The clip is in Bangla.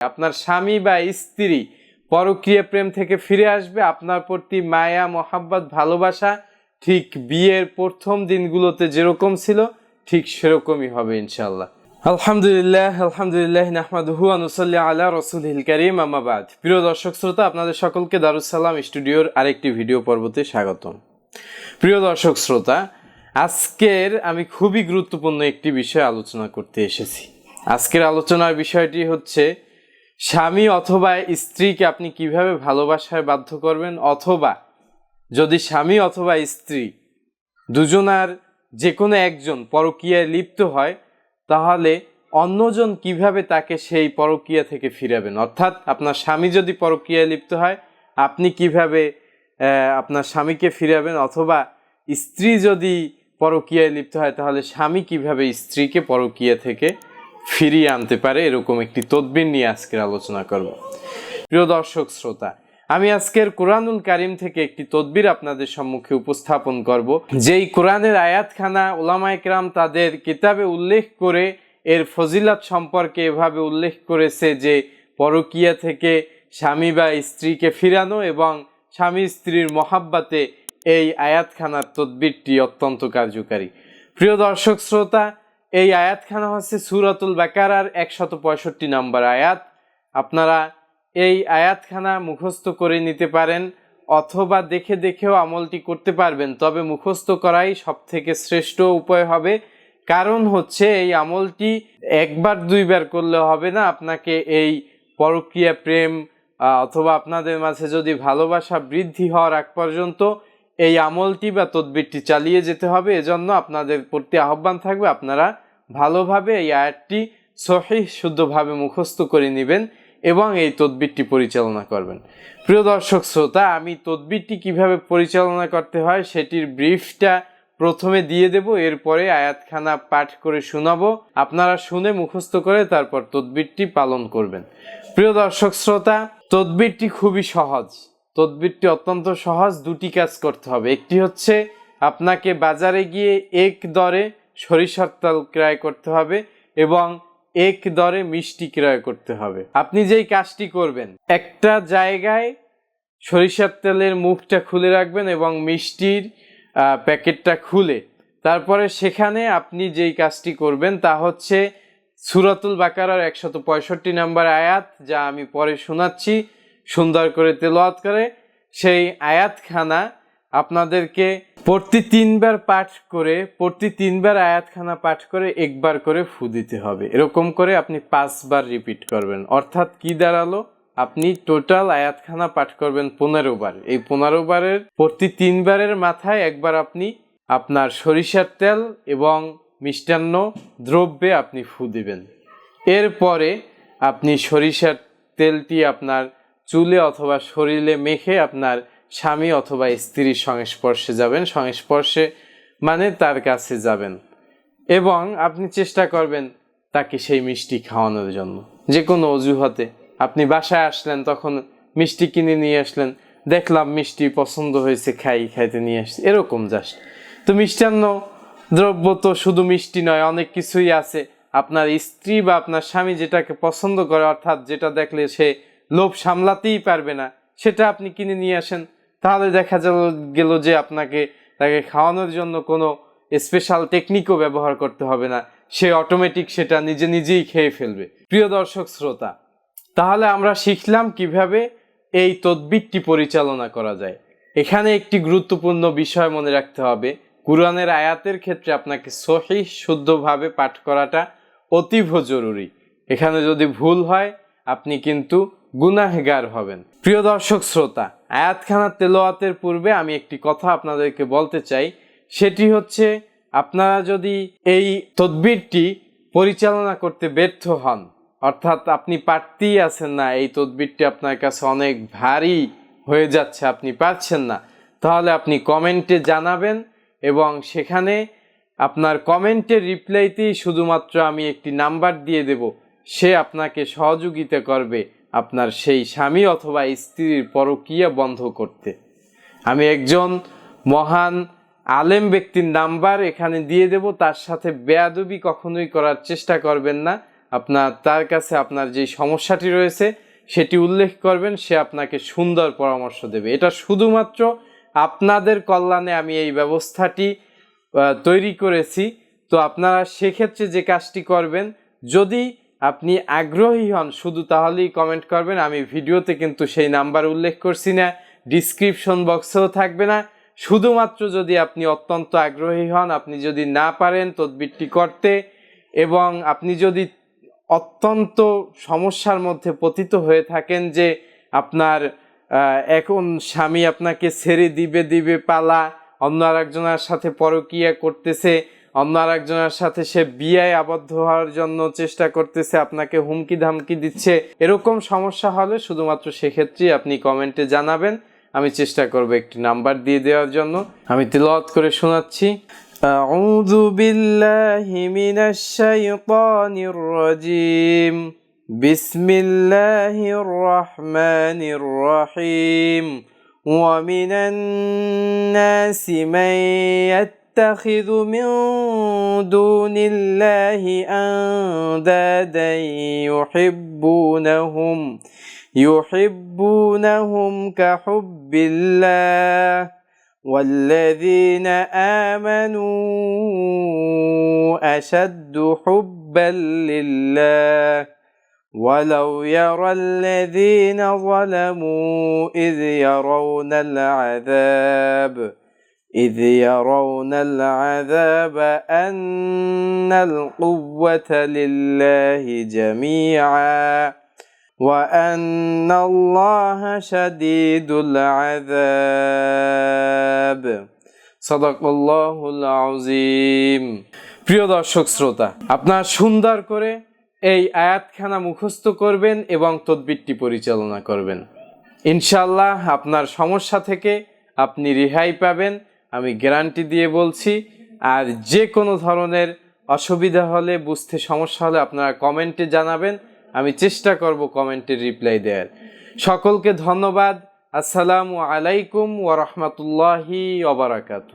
আপনার স্বামী বা স্ত্রী পরকীয়া প্রেম থেকে ফিরে আসবে, আপনার প্রতি মায়া মোহাব্বত ভালোবাসা ঠিক বিয়ের প্রথম দিনগুলোতে যেরকম ছিল ঠিক সেরকমই হবে ইনশাআল্লাহ। আলহামদুলিল্লাহ নাহমাদুহু ওয়া নুসাল্লি আলা রাসূলিল কারীম, আম্মা বাদ। প্রিয় দর্শক শ্রোতা, আপনাদের সকলকে দারুস সালাম স্টুডিওর আরেকটি ভিডিও পর্বতে স্বাগতম। প্রিয় দর্শক শ্রোতা, আজকের আমি খুবই গুরুত্বপূর্ণ একটি বিষয় আলোচনা করতে এসেছি। আজকের আলোচনার বিষয়টি হচ্ছে স্বামী অথবা স্ত্রীকে আপনি কিভাবে ভালোবাসায় বাধ্য করবেন, অথবা যদি স্বামী অথবা স্ত্রী দুজনার যে কোনো একজন পরকীয়ায় লিপ্ত হয় তাহলে অন্যজন কিভাবে তাকে সেই পরকীয়া থেকে ফিরাবেন। অর্থাৎ আপনার স্বামী যদি পরকীয়ায় লিপ্ত হয় আপনি কিভাবে আপনার স্বামীকে ফিরাবেন, অথবা স্ত্রী যদি পরকীয়ায় লিপ্ত হয় তাহলে স্বামী কিভাবে স্ত্রীকে পরকীয়া থেকে ফিরিয়ে আনতে পারে, এরকম একটি তদবির নিয়ে আজকের আলোচনা করব। প্রিয় দর্শক শ্রোতা, আমি আজকের কোরআনুল কারীম থেকে একটি তদবির আপনাদের সম্মুখে উপস্থাপন করব, যেই কোরআনের আয়াতখানা উলামায়ে কেরাম তাদের কিতাবে উল্লেখ করে এর ফজিলত সম্পর্কে এভাবে উল্লেখ করেছে যে পরকীয়া থেকে স্বামী বা স্ত্রীকে ফিরানো এবং স্বামী স্ত্রীর মহাব্বতে এই আয়াতখানার তদবিরটি অত্যন্ত কার্যকারী। প্রিয় দর্শক শ্রোতা, এই আয়াতখানা হচ্ছে সূরাতুল বাকারার 165 নম্বর আয়াত। আপনারা এই আয়াতখানা মুখস্থ করে নিতে পারেন অথবা দেখে দেখেও আমলটি করতে পারবেন, তবে মুখস্থ করাই সবথেকে শ্রেষ্ঠ উপায় হবে। কারণ হচ্ছে এই আমলটি একবার দুইবার করলে হবে না, আপনাকে এই পরকীয়া প্রেম অথবা আপনাদের মাঝে যদি ভালোবাসা বৃদ্ধি হওয়ার আগ পর্যন্ত এই আমলটি বা তদবিরটি চালিয়ে যেতে হবে। এজন্য আপনাদের প্রতি আহ্বান থাকবে আপনারা ভালোভাবে এই আয়াতটি সহিহ শুদ্ধভাবে মুখস্থ করে নেবেন এবং এই তদবিরটি পরিচালনা করবেন। প্রিয় দর্শক শ্রোতা, আমি তদবিরটি কিভাবে পরিচালনা করতে হয় সেটির ব্রিফটা প্রথমে দিয়ে দেব, এরপরে আয়াতখানা পাঠ করে শোনাবো। আপনারা শুনে মুখস্থ করে তারপর তদবিরটি পালন করবেন। প্রিয় দর্শক শ্রোতা, তদবিরটি খুবই সহজ। তদবিরটি অত্যন্ত সহজ। দুটি কাজ করতে হবে। একটি হচ্ছে আপনাকে বাজারে গিয়ে এক দরে সরিষার তেল ক্রয় করতে হবে এবং এক দরে মিষ্টি ক্রয় করতে হবে। আপনি যেই কাজটি করবেন, একটা জায়গায় সরিষার তেলের মুখটা খুলে রাখবেন এবং মিষ্টির প্যাকেটটা খুলে তারপরে সেখানে আপনি যেই কাজটি করবেন তা হচ্ছে সূরাতুল বাকারার 165 নম্বর আয়াত, যা আমি পরে শোনাচ্ছি সুন্দর করে তেলাওয়াত করে। সেই আয়াতখানা আপনাদেরকে প্রতি 3 বার পাঠ করে, প্রতি 3 বার আয়াতখানা পাঠ করে একবার করে ফু দিতে হবে। এরকম করে আপনি 5 বার রিপিট করবেন। অর্থাৎ কি দাঁড়ালো, আপনি টোটাল আয়াতখানা পাঠ করবেন 15 বার। এই 15 বারের প্রতি 3 বারের মাথায় একবার আপনি আপনার সরিষার তেল এবং মিষ্টান্ন দ্রব্যে আপনি ফু দিবেন। এরপরে আপনি সরিষার তেলটি আপনার চুলে অথবা শরীরে মেখে আপনার স্বামী অথবা স্ত্রীর সংস্পর্শে যাবেন। সংস্পর্শে মানে তার কাছে যাবেন এবং আপনি চেষ্টা করবেন তাকে সেই মিষ্টি খাওয়ানোর জন্য। যে কোনো অজুহাতে আপনি বাসায় আসলেন, তখন মিষ্টি কিনে নিয়ে আসলেন, দেখলাম মিষ্টি পছন্দ হয়েছে, খাইতে নিয়ে আসছে, এরকম জাস্ট। তো মিষ্টান্ন দ্রব্য তো শুধু মিষ্টি নয়, অনেক কিছুই আছে। আপনার স্ত্রী বা আপনার স্বামী যেটাকে পছন্দ করে, অর্থাৎ যেটা দেখলে সে লোভ সামলাতেই পারবে না, সেটা আপনি কিনে নিয়ে আসেন। তাহলে দেখা গেল যে আপনাকে তাকে খাওয়ানোর জন্য কোনো স্পেশাল টেকনিকও ব্যবহার করতে হবে না, সে অটোমেটিক সেটা নিজেই খেয়ে ফেলবে। প্রিয় দর্শক শ্রোতা, তাহলে আমরা শিখলাম কিভাবে এই তদবিরটি পরিচালনা করা যায়। এখানে একটি গুরুত্বপূর্ণ বিষয় মনে রাখতে হবে, কুরআনের আয়াতের ক্ষেত্রে আপনাকে সহিহ শুদ্ধভাবে পাঠ করাটা অতীব জরুরি। এখানে যদি ভুল হয় আপনি কিন্তু গুনাহগার হবেন। প্রিয় দর্শক শ্রোতা, আয়াতখানা তেলাওয়াতের পূর্বে আমি একটি কথা আপনাদেরকে বলতে চাই, সেটি হচ্ছে আপনারা যদি এই তদবিরটি পরিচালনা করতে ব্যর্থ হন, অর্থাৎ আপনি পারতেই আছেন না, এই তদবিরটি আপনার কাছে অনেক ভারী হয়ে যাচ্ছে, আপনি পারছেন না, তাহলে আপনি কমেন্টে জানাবেন এবং সেখানে আপনার কমেন্টের রিপ্লাইতেই শুধুমাত্র আমি একটি নাম্বার দিয়ে দেব, সে আপনাকে সহযোগিতা করবে আপনার সেই স্বামী অথবা স্ত্রীর পরকীয়া বন্ধ করতে। আমি একজন মহান আলেম ব্যক্তির নাম্বার এখানে দিয়ে দেব, তার সাথে বেয়াদবি কখনোই করার চেষ্টা করবেন না। তার কাছে আপনার যে সমস্যাটি রয়েছে সেটি উল্লেখ করবেন, সে আপনাকে সুন্দর পরামর্শ দেবে। এটা শুধুমাত্র আপনাদের কল্যাণে আমি এই ব্যবস্থাটি তৈরি করেছি। তো আপনারা সেক্ষেত্রে যে কাজটি করবেন, যদি আপনি আগ্রহী হন শুধু তাহলেই কমেন্ট করবেন। আমি ভিডিওতে কিন্তু সেই নাম্বার উল্লেখ করছি না, ডিসক্রিপশন বক্সেও থাকবে না। শুধুমাত্র যদি আপনি অত্যন্ত আগ্রহী হন, আপনি যদি না পারেন তদবিরটি করতে, এবং আপনি যদি অত্যন্ত সমস্যার মধ্যে পতিত হয়ে থাকেন যে আপনার এখন স্বামী আপনাকে ছেড়ে দিবে পালা, অন্য আরেকজনের সাথে পরকীয়া করতেছে, অন্য আরেকজনের সাথে সে বিয়েয় আবদ্ধ হওয়ার জন্য চেষ্টা করতেছে, আপনাকে হুমকি ধামকি দিচ্ছে, এরকম সমস্যা হলে শুধুমাত্র সেক্ষেত্রে আপনি কমেন্টে জানাবেন। আমি চেষ্টা করব একটি নাম্বার দিয়ে দেওয়ার জন্য। আমি তেলাওয়াত করে শোনাচ্ছি। আউযু বিল্লাহি মিনাশ শাইতানির রাজিম। বিসমিল্লাহির রহমানির রহিম। ওয়া মিনান নাসি মান ইয়াত্তাখিযু মিন দুনিল্লাহি আনদাদান يحبونهم كحب الله والذين آمنوا أشد حبا لله ولو يرى الذين ظلموا إذ يرون العذاب أن القوة لله جميعا وأن الله شديد العذاب صدق الله العظيم। প্রিয় দর্শক শ্রোতা, আপনারা সুন্দর করে এই আয়াতখানা মুখস্থ করবেন এবং তদবিরটি পরিচালনা করবেন। ইনশাআল্লাহ আপনার সমস্যা থেকে আপনি রেহাই পাবেন, আমি গ্যারান্টি দিয়ে বলছি। আর যে কোনো ধরনের অসুবিধা হলে, বুঝতে সমস্যা হলে আপনারা কমেন্টে জানাবেন, আমি চেষ্টা করব কমেন্টের রিপ্লাই দেওয়ার। সকলকে ধন্যবাদ। আসসালামু আলাইকুম ওয়া রাহমাতুল্লাহি ওয়া বারাকাতুহু।